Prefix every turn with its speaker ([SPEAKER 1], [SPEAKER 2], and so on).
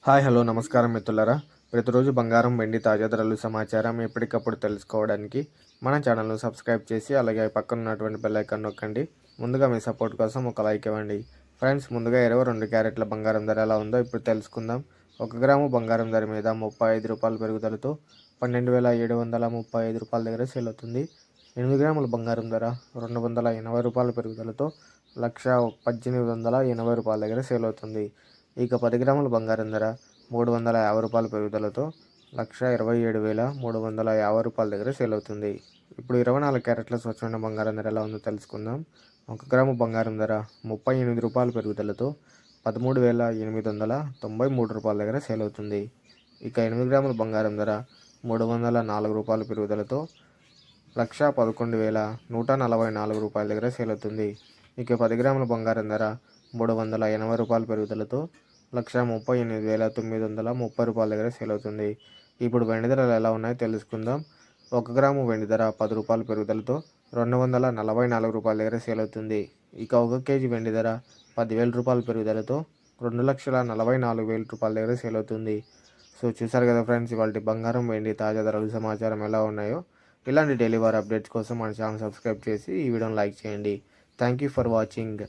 [SPEAKER 1] Hi hello నమస్కారం మిత్రులారా. ప్రతిరోజు బంగారం వెండి తాజా ధరలు సమాచారం ఎప్పటికప్పుడు తెలుసుకోవడానికి మన ఛానల్ను సబ్స్క్రైబ్ చేసి అలాగే పక్కన ఉన్నటువంటి బెల్ ఐకాన్ నొక్కండి. ముందుగా మీ సపోర్ట్ కోసం ఒక లైక్ ఇవ్వండి. ఫ్రెండ్స్, ముందుగా 22 క్యారెట్ల బంగారం ధర ఎలా ఉందో ఇప్పుడు తెలుసుకుందాం. 1 గ్రాము బంగారం ధర మీద 35 రూపాయల పెరుగుదలతో 12,735 రూపాయల దగ్గర సేల్ అవుతుంది. 8 గ్రాముల బంగారం ధర 280 రూపాయల పెరుగుదలతో 1,18,80 రూపాయల దగ్గర సేల్ అవుతుంది. ఇక 10 గ్రాముల బంగారం ధర 350 రూపాయల పెరుగుదలతో 1,27,350 రూపాయల దగ్గర సేల్ అవుతుంది. ఇప్పుడు 24 క్యారెట్ల స్వచ్ఛమైన బంగారం ధర ఎలా ఉందో తెలుసుకుందాం. 1 గ్రాము బంగారం ధర 38 రూపాయల పెరుగుదలతో 13,893 రూపాయల దగ్గర సేల్ అవుతుంది. ఇక 8 గ్రాముల బంగారం ధర 304 రూపాయల పెరుగుదలతో 1,11,144 రూపాయల దగ్గర సేల్ అవుతుంది. ఇక 10 గ్రాముల బంగారం ధర 380 రూపాయల పెరుగుదలతో 1,38,930 రూపాయల దగ్గర సేల్ అవుతుంది. ఇప్పుడు వెండి ధరలు ఎలా ఉన్నాయో తెలుసుకుందాం. 1 గ్రాము వెండి ధర 10 రూపాయల పెరుగుదలతో 244 రూపాయల దగ్గర సేల్ అవుతుంది. ఇక 1 కేజీ వెండి ధర 10,000 రూపాయల పెరుగుదలతో 2,44,000 రూపాయల దగ్గర సేల్ అవుతుంది. సో చూసారు కదా ఫ్రెండ్స్, ఇవాళ బంగారం వెండి తాజా ధరలు సమాచారం ఎలా ఉన్నాయో. ఇలాంటి డైలీ వార్ అప్డేట్స్ కోసం మన ఛానల్ సబ్స్క్రైబ్ చేసి ఈ వీడియోని లైక్ చేయండి. Thank you for watching.